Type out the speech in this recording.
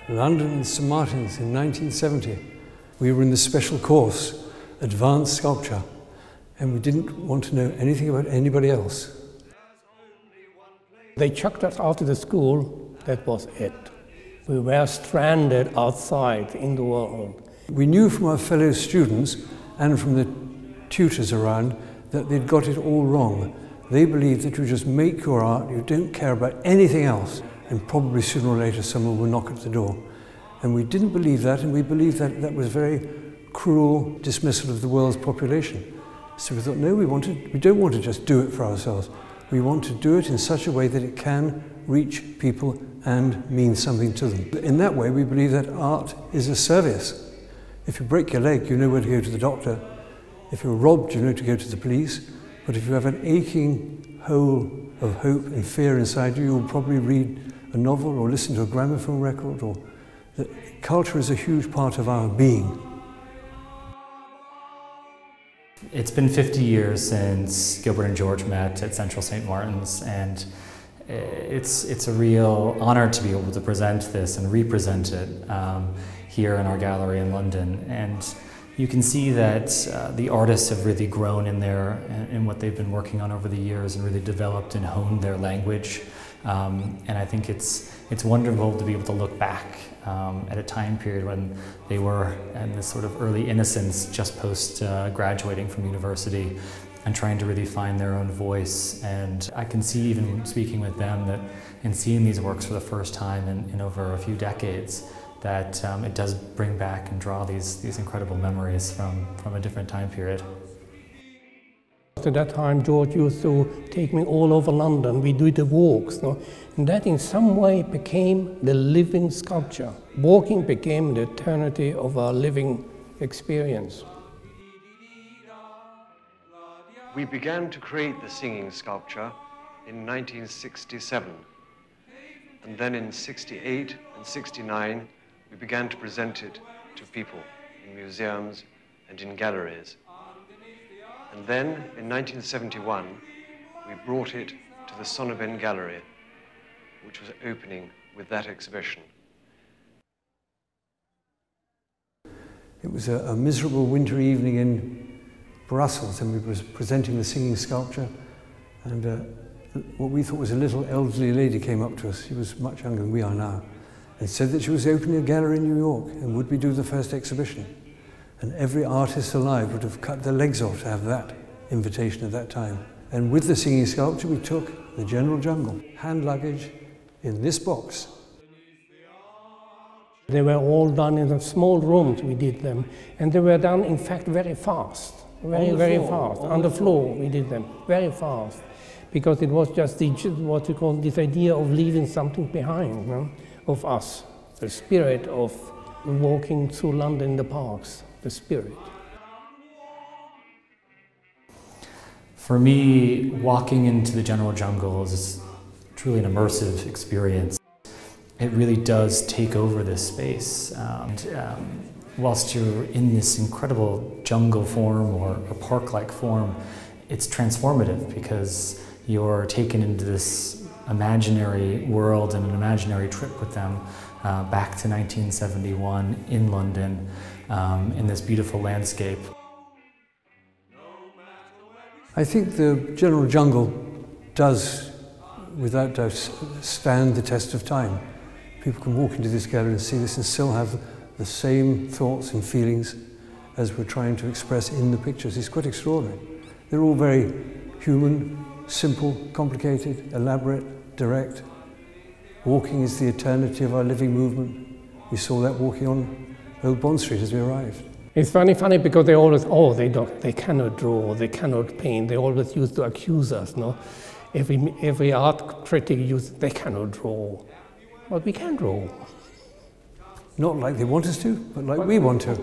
London and St Martin's in 1970. We were in the special course, Advanced Sculpture, and we didn't want to know anything about anybody else. They chucked us out of the school, that was it. We were stranded outside in the world. We knew from our fellow students and from the tutors around that they'd got it all wrong. They believed that you just make your art, you don't care about anything else, and probably sooner or later someone will knock at the door. And we didn't believe that, and we believed that that was very cruel dismissal of the world's population. So we thought, no, we don't want to just do it for ourselves. We want to do it in such a way that it can reach people and mean something to them. In that way, we believe that art is a service. If you break your leg, you know where to go to the doctor. If you're robbed, you know to go to the police. But if you have an aching hole of hope and fear inside you, you'll probably read a novel or listen to a gramophone record. Or culture is a huge part of our being. It's been 50 years since Gilbert and George met at Central St Martin's, and it's a real honor to be able to present this and represent it here in our gallery in London. And you can see that the artists have really grown in what they've been working on over the years and really developed and honed their language. And I think it's wonderful to be able to look back at a time period when they were in this sort of early innocence, just post graduating from university and trying to really find their own voice. And I can see, even speaking with them, that in seeing these works for the first time in over a few decades, that it does bring back and draw these incredible memories from a different time period. At that time, George used to take me all over London. We did the walks, no? And that in some way became the living sculpture. Walking became the eternity of our living experience. We began to create the singing sculpture in 1967. And then in 68 and 69, we began to present it to people in museums and in galleries. And then, in 1971, we brought it to the Sonnabend Gallery, which was opening with that exhibition. It was a miserable winter evening in Brussels, and we were presenting the singing sculpture, and what we thought was a little elderly lady came up to us. She was much younger than we are now, and said that she was opening a gallery in New York, and would we do the first exhibition? And every artist alive would have cut their legs off to have that invitation at that time. And with the singing sculpture, we took the general jungle, hand luggage, in this box. They were all done in small rooms, we did them. And they were done, in fact, very fast. Very fast. On the floor, we did them, very fast. Because it was just what you call this idea of leaving something behind, you know, of us. The spirit of walking through London in the parks. The spirit. For me, walking into the general jungle is truly an immersive experience. It really does take over this space. Whilst you're in this incredible jungle form or park-like form, it's transformative because you're taken into this imaginary world and an imaginary trip with them back to 1971 in London. In this beautiful landscape. I think the general jungle does, without doubt, stand the test of time. People can walk into this gallery and see this and still have the same thoughts and feelings as we're trying to express in the pictures. It's quite extraordinary. They're all very human, simple, complicated, elaborate, direct. Walking is the eternity of our living movement. We saw that walking on Old Bond Street as we arrived. It's funny because they always, they cannot draw, they cannot paint. They always used to accuse us, no? Every art critic used, they cannot draw. But we can draw. Not like they want us to, but like we want to.